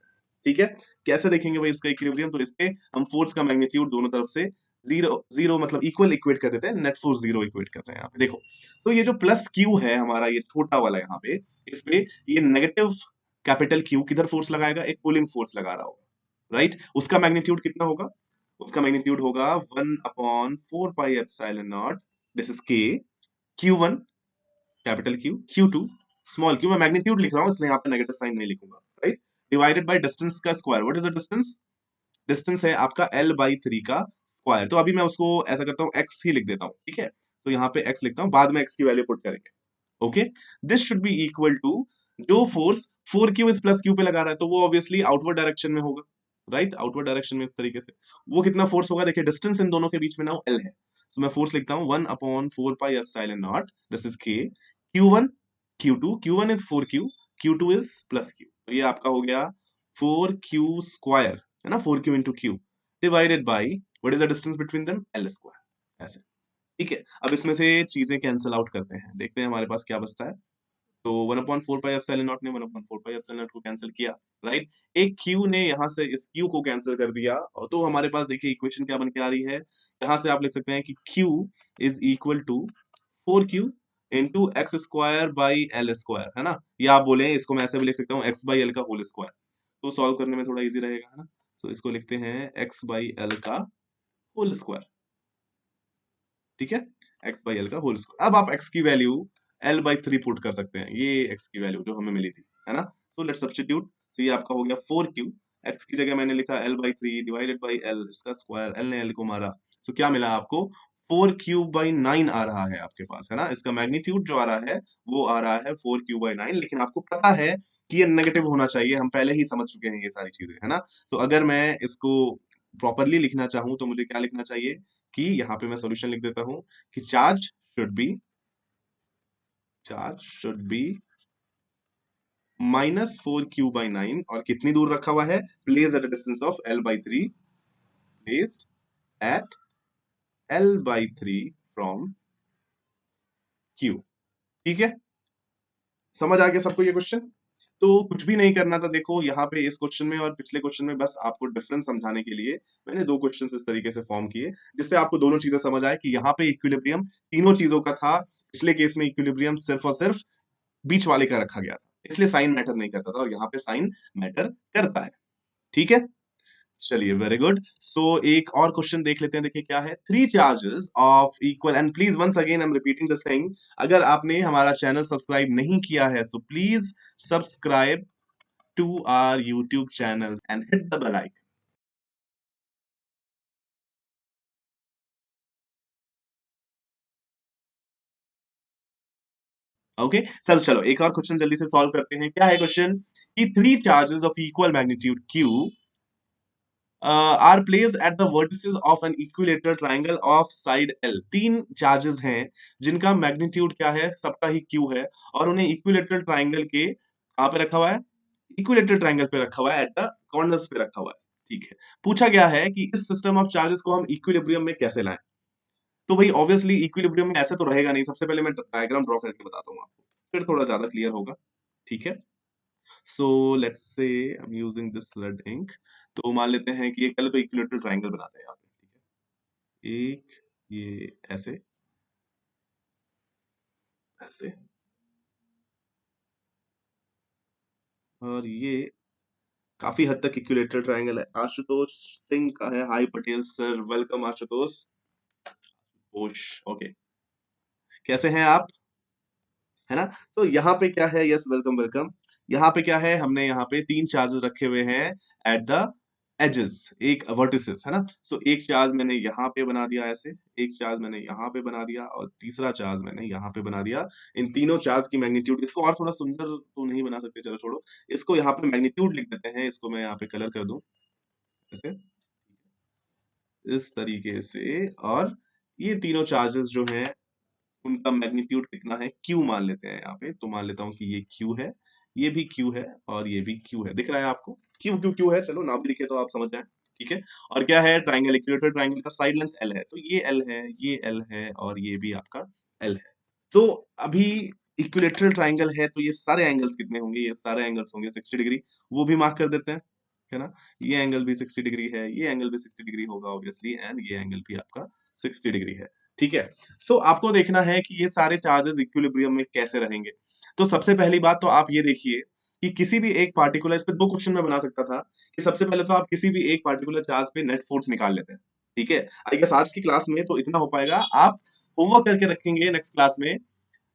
ठीक है, कैसे देखेंगे भाई इसका इक्विलिब्रियम? तो इसके हम फोर्स का मैग्नीट्यूड दोनों तरफ से जीरो जीरो मतलब इक्वल इक्वेट कर देते हैं, नेट फोर्स जीरो इक्वेट करते हैं यहाँ पे। देखो, सो ये जो प्लस क्यू है हमारा, ये छोटा वाला यहाँ पे, इस पे ये नेगेटिव कैपिटल क्यू किधर फोर्स लगाएगा? एक पुलिंग फोर्स लगा रहा होगा, राइट। उसका मैग्नीट्यूड कितना होगा? उसका मैग्नीट्यूड होगा 1/4πε0, दिस इज के। Q1 capital Q, Q2 small Q. मैं मैग्नीट्यूड लिख रहा हूं इसलिए यहाँ पे नेगेटिव साइन नहीं लिखूंगा, राइट। डिवाइडेड बाय डिस्टेंस का square. What is the distance? Distance है आपका L/3 का स्क्वायर। तो अभी मैं उसको ऐसा करता हूँ, x ही लिख देता हूँ। ठीक है, तो यहाँ पे x लिखता हूँ, बाद में x की वैल्यू पुट करेंगे। Okay, this should be equal to, जो फोर्स 4Q इस प्लस क्यू पे लगा रहा है तो वो ऑब्वियसली आउटवर्ड डायरेक्शन में होगा, राइट। आउटवर्ड डायरेक्शन में इस तरीके से वो कितना फोर्स होगा? देखिए डिस्टेंस इन दोनों के बीच में ना L है, सो मैं फोर्स लिखता हूँ 1/4πε0, this is K। Q1 Q2, Q1 is 4Q, Q2 is plus Q, तो ये आपका हो गया 4Q स्क्वायर, है ना, 4Q into Q divided by what is the distance between them? L square, ऐसे। ठीक है, अब इसमें से चीजें कैंसिल आउट करते हैं, देखते हैं हमारे पास क्या बचता है। तो 1/4πε0 ने 1/4πε0 को कैंसिल किया, राइट। एक Q ने यहाँ से इस Q को कैंसिल कर दिया, और तो हमारे पास देखिए इक्वेशन क्या बन के आ रही है। यहाँ से आप लिख सकते हैं कि Q is equal to 4Q into x square by L square, है ना। या आप बोले इसको मैं ऐसे भी लिख सकता हूँ, x बाई एल का होल स्क्वायर, तो सॉल्व करने में थोड़ा इजी रहेगा, है ना। तो इसको लिखते हैं x बाई एल का होल स्क्वायर। ठीक है, x बाई एल का होल स्क्वायर। अब आप x की वैल्यू L/3 पुट कर सकते हैं, ये x की वैल्यू जो हमें मिली थी, है ना। तो लेट्स सब्स्टिट्यूट, तो ये आपका हो गया 4Q, x की जगह मैंने लिखा L/3 डिवाइडेड बाई L, इसका स्क्वायर, L ने L को मारा, तो क्या मिला आपको? 4Q/9 आ रहा है आपके पास, है ना। इसका मैग्नीट्यूड जो आ रहा है वो आ रहा है 4Q/9, लेकिन आपको पता है कि ये नेगेटिव होना चाहिए, हम पहले ही समझ चुके हैं ये सारी चीजें, है ना। सो अगर मैं इसको प्रॉपरली लिखना चाहूं तो मुझे क्या लिखना चाहिए कि यहाँ पे मैं सोल्यूशन लिख देता हूं कि चार्ज शुड बी -4Q/9, और कितनी दूर रखा हुआ है? Placed at a distance of L/3, placed at L/3 from Q। ठीक है, समझ आ गया सबको ये क्वेश्चन? तो कुछ भी नहीं करना था। देखो यहाँ पे इस क्वेश्चन में और पिछले क्वेश्चन में बस आपको डिफरेंस समझाने के लिए मैंने दो क्वेश्चंस इस तरीके से फॉर्म किए, जिससे आपको दोनों चीजें समझ आए कि यहाँ पे इक्विलिब्रियम तीनों चीजों का था। पिछले केस में इक्विलिब्रियम सिर्फ और सिर्फ बीच वाले का रखा गया था, इसलिए साइन मैटर नहीं करता था, और यहाँ पे साइन मैटर करता है। ठीक है, चलिए वेरी गुड। सो एक और क्वेश्चन देख लेते हैं। देखिए क्या है, 3 charges of equal, and please once again I am repeating this thing, अगर आपने हमारा चैनल सब्सक्राइब नहीं किया है तो please subscribe to our YouTube channel and hit the bell icon. Okay चलो चलो एक और क्वेश्चन जल्दी से सॉल्व करते हैं। क्या है क्वेश्चन कि three charges of equal magnitude Q R place at the vertices of an equilateral triangle of side L. तीन चार्जेस हैं जिनका मैग्नीट्यूड क्या है, सबका ही क्यू है, और उन्हें इक्विलेटरल ट्राइंगल के कहां पे रखा हुआ है, इक्विलेटरल ट्राइंगल पे रखा हुआ है, एट द कॉर्नर्स पे रखा हुआ है। ठीक है, पूछा गया है कि इस सिस्टम ऑफ चार्जेस को हम इक्विलिब्रियम में कैसे लाएं। तो भाई ऑब्वियसली इक्विलिब्रियम में ऐसे तो रहेगा नहीं। सबसे पहले मैं डायग्राम ड्रॉ करके बताता हूँ आपको, फिर थोड़ा ज्यादा क्लियर होगा। ठीक है, so let's say I am using this red ink. तो मान लेते हैं कि ये पहले तो इक्विलेटरल ट्राइंगल बनाते हैं यहाँ पे। ठीक है, एक ये ऐसे ऐसे, और ये काफी हद तक इक्विलेटरल ट्राइंगल है। आशुतोष सिंह का है, hi Patel sir, welcome Ashutosh. ओश ओके, कैसे हैं आप, है ना। तो यहाँ पे क्या है, यस वेलकम वेलकम। यहाँ पे क्या है, हमने यहाँ पे तीन चार्जेस रखे हुए हैं एट द एजेस, एक वर्टिसेस, है ना। सो एक चार्ज मैंने यहाँ पे बना दिया ऐसे, एक चार्ज मैंने यहाँ पे बना दिया, और तीसरा चार्ज मैंने यहाँ पे बना दिया। इन तीनों चार्ज की मैग्नीट्यूड, इसको और थोड़ा सुंदर तो नहीं बना सकते, चलो छोड़ो, इसको यहाँ पे मैग्नीट्यूड लिख देते हैं। इसको मैं यहाँ पे कलर कर दूं ऐसे, इस तरीके से। और ये तीनों चार्जेस जो हैं उनका मैग्नीट्यूड कितना है, क्यू मान लेते हैं यहाँ पे। तो मान लेता हूँ कि ये क्यू है, ये भी क्यू है, और ये भी क्यू है। दिख रहा है आपको, क्यू क्यू क्यू है, चलो ना भी दिखे तो आप समझ जाए। ठीक है, और क्या है, ट्राइंगल, इक्विलेटरल ट्राइंगल का साइड लेंथ एल है, तो ये एल है, ये एल है, और ये भी आपका एल है। तो अभी इक्विलेटरल ट्राइंगल है, तो ये सारे एंगल्स कितने होंगे, ये सारे एंगल्स होंगे 60 डिग्री। वो भी मार्क कर देते हैं, है ना। ये एंगल भी 60 डिग्री है, ये एंगल भी 60 डिग्री होगा ऑब्वियसली, एंड ये एंगल भी आपका 60 डिग्री है। ठीक है, सो आपको देखना है कि ये सारे चार्जेस इक्विलिब्रियम में कैसे रहेंगे। तो सबसे पहली बात तो आप ये देखिए कि किसी भी एक पार्टिकुलर, इस पे दो क्वेश्चन में बना सकता था कि सबसे पहले तो आप किसी भी एक पार्टिकुलर चार्ज पे नेट फोर्स निकाल लेते हैं। ठीक है, आई गेस आज की क्लास में तो इतना हो पाएगा। आप होमवर्क करके रखेंगे नेक्स्ट क्लास में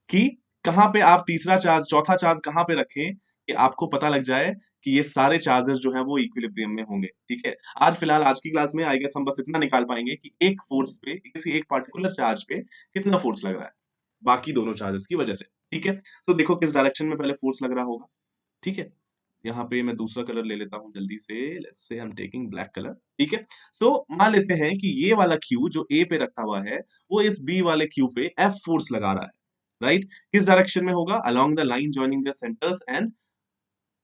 कि कहाँ पे आप तीसरा चार्ज, चौथा चार्ज कहाँ पे रखें, कि आपको पता लग जाए कि ये सारे चार्जेस जो हैं वो इक्विलिब्रियम में होंगे। ठीक है, आज फिलहाल आज की क्लास में आई गेस हम बस इतना निकाल पाएंगे कि एक फोर्स पे, किसी एक पार्टिकुलर चार्ज पे कितना फोर्स लग रहा है बाकी दोनों चार्जेस की वजह से। ठीक है, सो देखो किस डायरेक्शन में पहले फोर्स लग रहा होगा। ठीक है, यहाँ पे मैं दूसरा कलर ले लेता हूँ जल्दी से, let's say I am taking black colour. ठीक है, सो मान लेते हैं कि ये वाला क्यू जो ए पे रखा हुआ है, वो इस बी वाले क्यू पे एफ फोर्स लगा रहा है। राइट, किस डायरेक्शन में होगा, along the line joining the centres and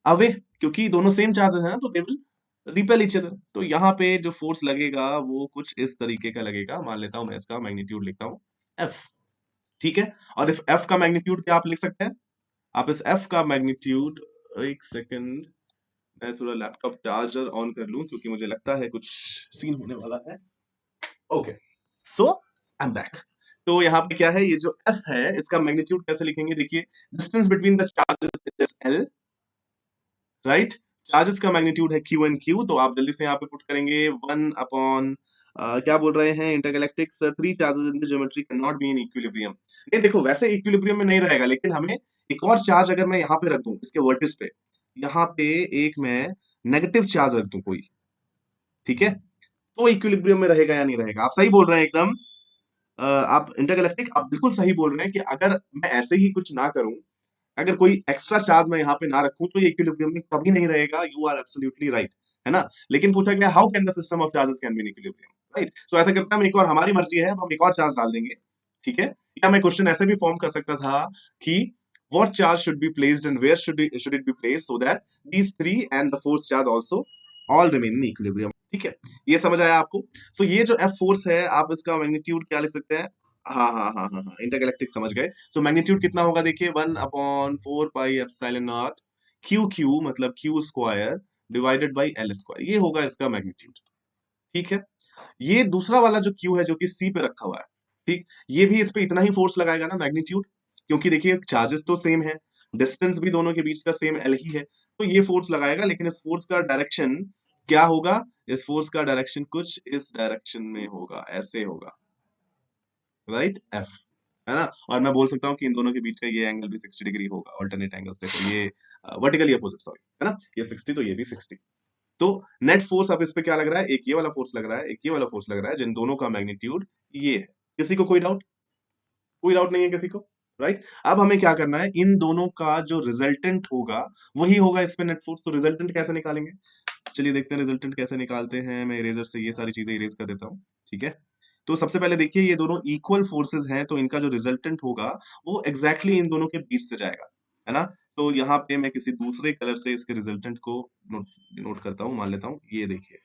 away, क्योंकि दोनों सेम चार्जेस है ना, तो they will repel each other. तो यहाँ पे जो फोर्स लगेगा वो कुछ इस तरीके का लगेगा। मान लेता हूं मैं इसका मैग्नीट्यूड लिखता हूं एफ। ठीक है, और इस एफ का मैग्नीट्यूड क्या आप लिख सकते हैं, आप इस एफ का मैग्नीट्यूड, एक सेकंड मैं थोड़ा लैपटॉप चार्जर ऑन कर लूं क्योंकि मुझे लगता है कुछ सीन होने वाला है। Okay, so I am back. तो यहाँ पे क्या है, ये जो एफ है इसका मैग्नीट्यूड कैसे लिखेंगे, देखिए, distance between the charges is L, right. Charges का मैग्नीट्यूड है क्यू एंड क्यू, तो आप जल्दी से यहाँ पे पुट करेंगे 1 अपॉन क्या बोल रहे हैं, intergalactic three charges in the geometry can not be in equilibrium. नहीं देखो, वैसे इक्विलिब्रियम में नहीं रहेगा, लेकिन हमें एक और चार्ज अगर मैं यहाँ पे रख दूं इसके वर्टिस पे, यहाँ पे एक मैं नेगेटिव चार्ज रख दूं कोई, ठीक है, तो इक्विलिब्रियम में रहेगा या नहीं रहेगा। आप सही बोल रहे हैं एकदम। आप इंटरगैलेक्टिक, आप बिल्कुल सही बोल रहे हैं कि अगर मैं ऐसे ही कुछ ना करूं, अगर कोई एक्स्ट्रा चार्ज मैं यहाँ पे ना रखूं, तो ये इक्विलिब्रियम में कभी नहीं रहेगा। यू आर एब्सोल्युटली राइट, है ना। लेकिन पूछा गया how can the system of charges can be in equilibrium, right. So ऐसा करते हैं हम, एक और हमारी मर्जी है, अब हम एक और चार्ज डाल देंगे। ठीक है, या मैं क्वेश्चन ऐसे भी फॉर्म कर सकता था कि what charge should be placed and where should it be placed so that these three and the fourth charge also all remain in equilibrium। ठीक है, ये समझ आया आपको। सो ये जो एफ फोर्स है, आप इसका मैग्नीट्यूड क्या लिख सकते हैं, हाँ हाँ हाँ हाँ हाँ, इंटरगैलेक्टिक समझ गए। सो मैग्नीट्यूड कितना होगा, देखिए 1/4 pi epsilon not Q Q, मतलब Q square divided by L square, ये होगा इसका मैग्नीट्यूड। ठीक है, ये दूसरा वाला जो क्यू है जो कि सी पे रखा हुआ है, ठीक, ये भी इस पे इतना ही फोर्स लगाएगा ना मैग्नीट्यूड, क्योंकि देखिए चार्जेस तो सेम है, डिस्टेंस भी दोनों के बीच का सेम एल ही है, तो ये फोर्स लगाएगा। लेकिन इस फोर्स का डायरेक्शन क्या होगा, इस फोर्स का डायरेक्शन कुछ इस डायरेक्शन में होगा, ऐसे होगा, राइट, एफ, है ना। और मैं बोल सकता हूँ कि इन दोनों के बीच का ये एंगल भी 60 डिग्री होगा, ऑल्टरनेट एंगल्स देखो, ये वर्टिकली अपोजिट, सॉरी, है ना, ये 60 तो ये भी 60। तो नेट फोर्स अब इस पे क्या लग रहा है, एक ये वाला फोर्स लग रहा है, एक ये वाला फोर्स लग रहा है, जिन दोनों का मैग्नीट्यूड ये है। किसी को कोई डाउट? कोई डाउट नहीं है किसी को, राइट। अब हमें क्या करना है, इन दोनों का जो रिजल्टेंट होगा वही होगा इस पे नेट फोर्स। तो रिजल्टेंट कैसे निकालेंगे, चलिए देखते हैं रिजल्टेंट कैसे निकालते हैं। मैं इरेजर से ये सारी चीजें इरेज कर देता हूँ, ठीक है। तो सबसे पहले देखिए, ये दोनों इक्वल फोर्सेस हैं, तो इनका जो रिजल्टेंट होगा वो एग्जैक्टली इन दोनों के बीच से जाएगा, है ना। तो यहाँ पे मैं किसी दूसरे कलर से इसके रिजल्टेंट को नोट करता हूँ, मान लेता हूँ, ये देखिए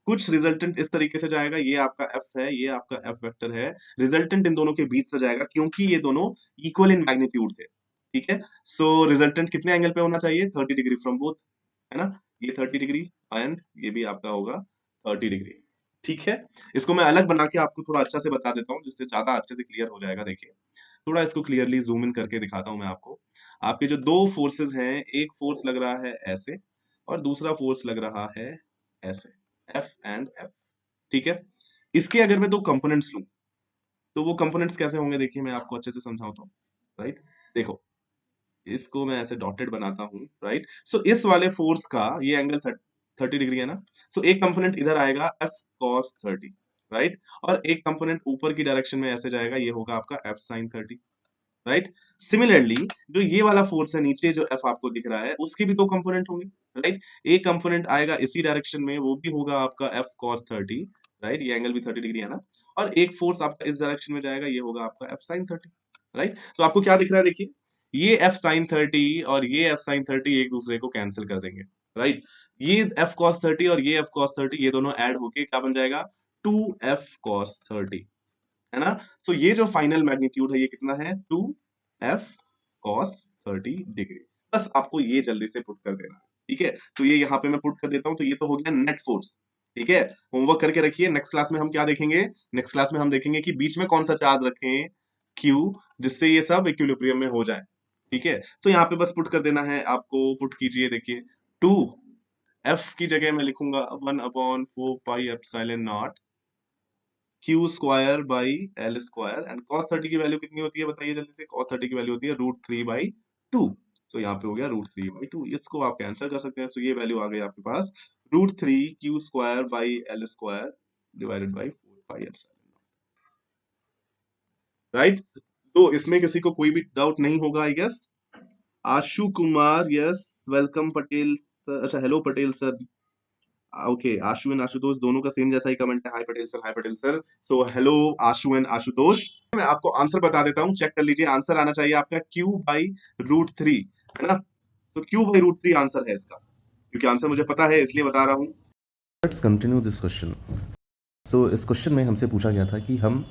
कुछ रिजल्टेंट इस तरीके से जाएगा, ये आपका एफ है, ये आपका एफ वेक्टर है, रिजल्टेंट इन दोनों के बीच से जाएगा क्योंकि ये दोनों इक्वल इन मैग्नीट्यूड थे, ठीक है। सो रिजल्टेंट कितने एंगल पे होना चाहिए, 30 डिग्री फ्रॉम बोथ, है ना। ये 30 डिग्री एंड ये भी आपका होगा 30 डिग्री, ठीक है। इसको मैं अलग बना के आपको थोड़ा अच्छा से बता देता हूँ, जिससे ज्यादा अच्छे से क्लियर हो जाएगा। देखिए थोड़ा इसको क्लियरली जूम इन करके दिखाता हूँ मैं आपको। आपके जो दो फोर्सेस हैं, एक फोर्स लग रहा है ऐसे और दूसरा फोर्स लग रहा है ऐसे, एफ एंड एफ, ठीक है। इसके अगर मैं दो कंपोनेंट्स लूं तो वो कंपोनेंट्स कैसे होंगे, देखिए मैं आपको अच्छे से समझाता हूँ, राइट। देखो इसको मैं ऐसे डॉटेड बनाता हूँ, राइट। सो इस वाले फोर्स का ये एंगल 30 डिग्री है ना। सो एक कंपोनेंट इधर आएगा एफ कॉस 30, राइट, और एक कंपोनेंट ऊपर की डायरेक्शन में ऐसे जाएगा, ये होगा आपका एफ साइन 30, राइट। सिमिलरली जो ये वाला फोर्स है नीचे जो एफ आपको दिख रहा है, उसके भी दो कंपोनेंट होंगे, राइट। एक कंपोनेंट आएगा इसी डायरेक्शन में, वो भी होगा आपका एफ कॉस 30, राइट, ये एंगल भी 30 डिग्री है ना। और एक फोर्स आपका इस डायरेक्शन में जाएगा, ये होगा आपका एफ साइन 30, राइट। तो आपको क्या दिख रहा है, देखिए ये एफ साइन 30 और ये एफ साइन 30 एक दूसरे को कैंसिल कर देंगे, राइट। ये एफ कॉस 30 और ये एफ कॉस 30 ये दोनों ऐड होके क्या बन जाएगा, 2f कॉस 30, है ना। सो ये जो फाइनल मैग्नीट्यूड है ये कितना है, 2f cos 30 डिग्री। बस आपको ये जल्दी से पुट कर देना है, ठीक है। तो ये यहाँ पे मैं पुट कर देता हूँ, तो ये तो हो गया नेट फोर्स, ठीक है। होमवर्क करके रखिए, नेक्स्ट क्लास में हम क्या देखेंगे, नेक्स्ट क्लास में हम देखेंगे कि बीच में कौन सा चार्ज रखें, Q, जिससे ये सब इक्विलिब्रियम में हो जाए, ठीक है। तो यहाँ पे बस पुट कर देना है आपको, पुट कीजिए, देखिए 2f की जगह मैं लिखूंगा 1/4 pi epsilon not Q square by L square, and cos 30 की वैल्यू कितनी होती है बताइए जल्दी से, cos 30 की वैल्यू होती है √3/2। सो यहाँ पे हो गया √3/2, इसको आप कैंसिल कर सकते हैं। सो ये वैल्यू आ गई आपके पास √3 Q square by L square divided by 4 pi epsilon, right. तो इसमें किसी को कोई भी डाउट नहीं होगा I guess. Ashu Kumar, yes, welcome Patel sir, अच्छा hello Patel sir, okay. Ashu and Ashutosh दोनों का सेम जैसा ही कमेंट है, hi Patel sir, hi Patel sir. So hello Ashu and Ashutosh. मैं आपको आंसर बता देता हूँ, चेक कर लीजिए, आंसर आना चाहिए आपका Q/√3, है ना। सो Q/√3 आंसर है इसका, क्योंकि आंसर मुझे पता है इसलिए बता रहा हूँ। Let's continue this question. So इस क्वेश्चन में हमसे पूछा गया था कि हम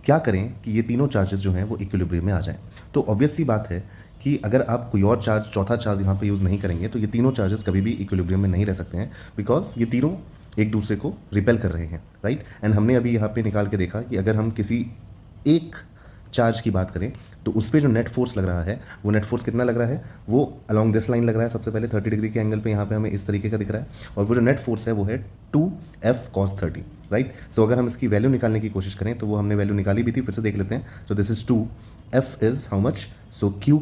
क्या करें कि ये तीनों चार्जेस जो हैं वो इक्विलिब्रियम में आ जाएं। तो ऑब्वियस सी बात है कि अगर आप कोई और चार्ज, चौथा चार्ज यहाँ पे यूज़ नहीं करेंगे तो ये तीनों चार्जेस कभी भी इक्विलिब्रियम में नहीं रह सकते हैं, बिकॉज ये तीनों एक दूसरे को रिपेल कर रहे हैं, राइट। एंड हमने अभी यहाँ पे निकाल के देखा कि अगर हम किसी एक चार्ज की बात करें तो उस पर जो नेट फोर्स लग रहा है, वो नेट फोर्स कितना लग रहा है, वो अलॉन्ग दिस लाइन लग रहा है। सबसे पहले 30 डिग्री के एंगल पे यहाँ पे हमें इस तरीके का दिख रहा है, और वो जो नेट फोर्स है वो है 2f cos 30, राइट। सो अगर हम इसकी वैल्यू निकालने की कोशिश करें तो वो हमने वैल्यू निकाली भी थी, फिर से देख लेते हैं। सो this is 2, f is how much, so q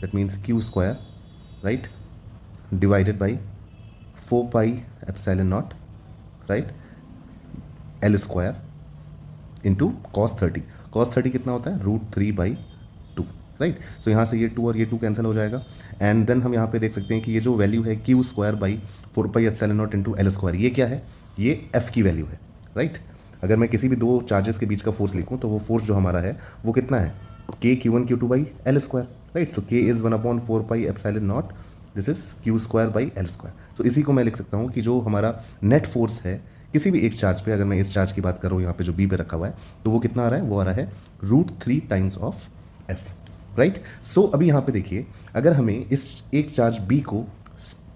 that means q square, right, divided by 4 pi epsilon not, right, l square into cos 30। cos 30 कितना होता है, √3/2, राइट। सो यहाँ से ये 2 और ये 2 कैंसिल हो जाएगा, एंड देन हम यहाँ पे देख सकते हैं कि ये जो वैल्यू है q square by 4 pi epsilon not into L square, ये क्या है, ये f की वैल्यू है, राइट। अगर मैं किसी भी दो चार्जेस के बीच का फोर्स लिखूँ तो वो फोर्स जो हमारा है वो कितना है, k q1 q2 by L square, right. So k is 1/4 pi epsilon not, this is q square by L square. So इसी को मैं लिख सकता हूँ कि जो हमारा नेट फोर्स है किसी भी एक चार्ज पे, अगर मैं इस चार्ज की बात कर रहा हूँ यहाँ पे जो बी पे रखा हुआ है, तो वो कितना आ रहा है, वो आ रहा है √3 टाइम्स ऑफ एफ, राइट। सो अभी यहाँ पे देखिए, अगर हमें इस एक चार्ज बी को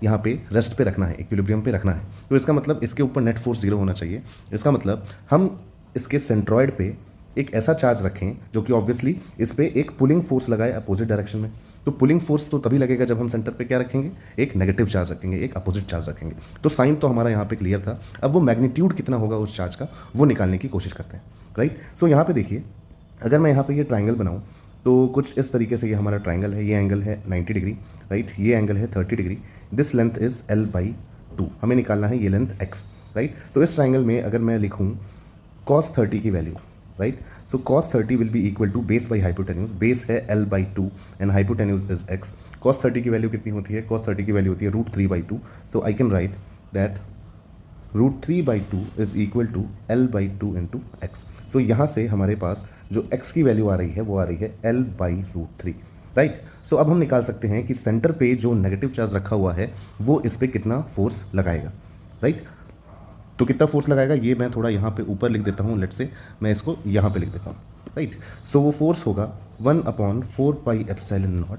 यहाँ पे रेस्ट पे रखना है, इक्विलिब्रियम पे रखना है, तो इसका मतलब इसके ऊपर नेट फोर्स 0 होना चाहिए। इसका मतलब हम इसके सेंट्रॉयड पे एक ऐसा चार्ज रखें जो कि ऑब्वियसली इस पे एक पुलिंग फोर्स लगाए अपोजिट डायरेक्शन में। तो पुलिंग फोर्स तो तभी लगेगा जब हम सेंटर पे क्या रखेंगे, एक नेगेटिव चार्ज रखेंगे, एक अपोजिट चार्ज रखेंगे। तो साइन तो हमारा यहाँ पे क्लियर था। अब वो मैग्नीट्यूड कितना होगा उस चार्ज का, वो निकालने की कोशिश करते हैं, राइट। सो यहाँ पे देखिए, अगर मैं यहाँ पे ये ट्राइंगल बनाऊँ तो कुछ इस तरीके से ये हमारा ट्राइंगल है, ये एंगल है 90 डिग्री, राइट, ये एंगल है 30 degree, this length is L/2, हमें निकालना है ये लेंथ x, राइट। सो इस ट्राइंगल में अगर मैं लिखूँ cos 30 की value, right, so cos 30 will be equal to base by hypotenuse, base है L/2 and hypotenuse is x। cos 30 की वैल्यू कितनी होती है? cos 30 की वैल्यू होती है √3/2, so I can write that √3/2 is equal to L/2 into X. तो यहाँ से हमारे पास जो x की वैल्यू आ रही है वो आ रही है L/√3, राइट। सो अब हम निकाल सकते हैं कि सेंटर पे जो नेगेटिव चार्ज रखा हुआ है वो इस पर कितना फोर्स लगाएगा, राइट। तो कितना फोर्स लगाएगा ये मैं थोड़ा यहाँ पे ऊपर लिख देता हूँ, लेट से मैं इसको यहाँ पे लिख देता हूँ, राइट। सो वो फोर्स होगा 1/4πε0,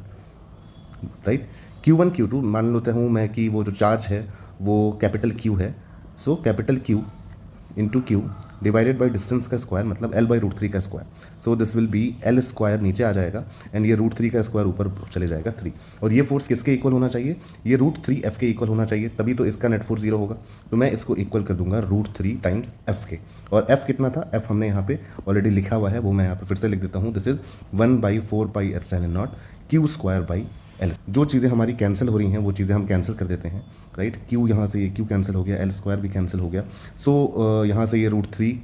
राइट। Q1 Q2 मान लेता हूँ मैं कि वो जो चार्ज है वो कैपिटल Q है, सो capital Q into Q divided by distance का स्क्वायर, मतलब L/√3 का square. So this will B L square नीचे आ जाएगा एंड ये √3 का स्क्वायर ऊपर चले जाएगा 3। और ये फोर्स किसके इक्वल होना चाहिए? ये √3F के इक्वल होना चाहिए, तभी तो इसका नेट फोर्स 0 होगा। तो मैं इसको इक्वल कर दूंगा √3 टाइम्स F के। और F कितना था? F हमने यहाँ पे ऑलरेडी लिखा हुआ है, वो मैं यहाँ पे फिर से लिख देता हूँ। This is 1/4πε0 Q² L। जो चीज़ें हमारी कैंसिल हो रही हैं वो चीज़ें हम कैंसिल कर देते हैं, राइट। Q यहाँ से ये Q कैंसिल हो गया, L² भी कैंसिल हो गया। सो यहाँ से ये √3,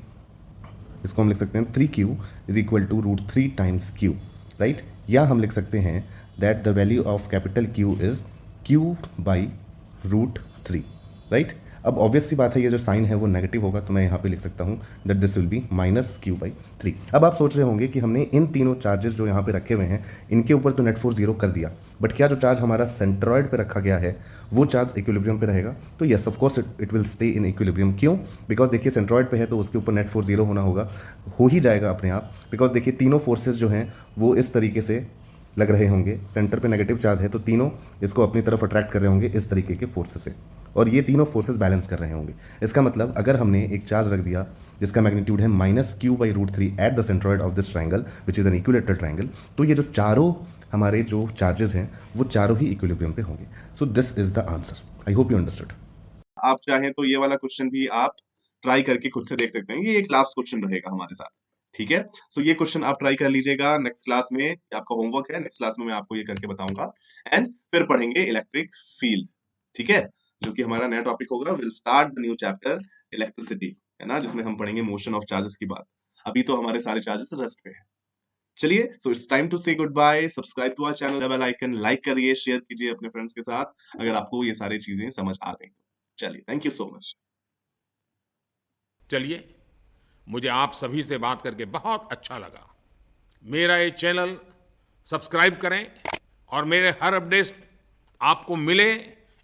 इसको हम लिख सकते हैं 3Q is equal to √3 times Q, right. या हम लिख सकते हैं that the value of capital Q is Q/√3, right. अब ऑब्वियस सी बात है ये जो साइन है वो नेगेटिव होगा, तो मैं यहाँ पे लिख सकता हूँ that this will B -Q/3। अब आप सोच रहे होंगे कि हमने इन तीनों चार्जेस जो यहाँ पे रखे हुए हैं इनके ऊपर तो नेट फोर्स 0 कर दिया, बट क्या जो चार्ज हमारा सेंट्रॉइड पे रखा गया है वो चार्ज इक्विलिब्रियम पे रहेगा? तो yes of course it will stay in equilibrium. क्यों? बिकॉज देखिए सेंट्रॉइड पे है तो उसके ऊपर नेट फोर्स 0 होना होगा, हो ही जाएगा अपने आप। बिकॉज देखिए तीनों फोर्सेस जो हैं वो इस तरीके से लग रहे होंगे, सेंटर पे नेगेटिव चार्ज है तो तीनों इसको अपनी तरफ अट्रैक्ट कर रहे होंगे इस तरीके के फोर्सेस से, और ये तीनों फोर्सेस बैलेंस कर रहे होंगे। इसका मतलब अगर हमने एक चार्ज रख दिया जिसका मैग्नीट्यूड है -Q/√3 at the centroid of this triangle which is an equilateral triangle, तो ये जो चारों हमारे जो चार्जेस हैं वो चारों ही इक्विलिब्रियम पे होंगे। सो this is the answer. I hope you understood. आप चाहें तो ये वाला क्वेश्चन भी आप ट्राई करके खुद से देख सकते हैं। ये एक लास्ट क्वेश्चन रहेगा हमारे साथ, ठीक है। सो ये क्वेश्चन आप ट्राई कर लीजिएगा नेक्स्ट क्लास में, ये आपका होमवर्क है, नेक्स्ट क्लास में मैं आपको ये करके बताऊंगा। एंड फिर पढ़ेंगे इलेक्ट्रिक फील्ड, ठीक है, जो कि हमारा नया टॉपिक होगा। Will start the new chapter electricity, है ना, जिसमें हम पढ़ेंगे मोशन ऑफ चार्जेस की बात। अभी तो हमारे सारे चार्जेस रेस्ट पे हैं। चलिए, so it's time to say goodbye. Subscribe to our channel, bell icon, like करिए, शेयर कीजिए अपने फ्रेंड्स के साथ अगर आपको ये सारी चीजें समझ आ गई। चलिए, थैंक यू सो मच। चलिए, मुझे आप सभी से बात करके बहुत अच्छा लगा। मेरा ये चैनल सब्सक्राइब करें और मेरे हर अपडेट आपको मिले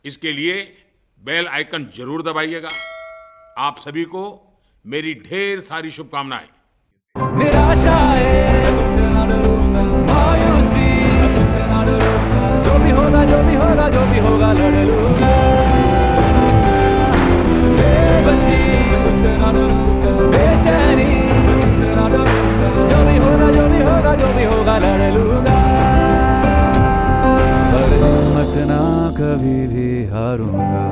इसके लिए बेल आइकन जरूर दबाइएगा। आप सभी को मेरी ढेर सारी शुभकामनाएं। निराशा है, मायूसी, जो भी होगा जो भी होगा जो भी होगा लड़ लूंगा। बेबसी, बेचैनी, जो भी होगा जो भी होगा जो भी होगा लड़ लूंगा। पर हिम्मत ना कभी भी हारूंगा।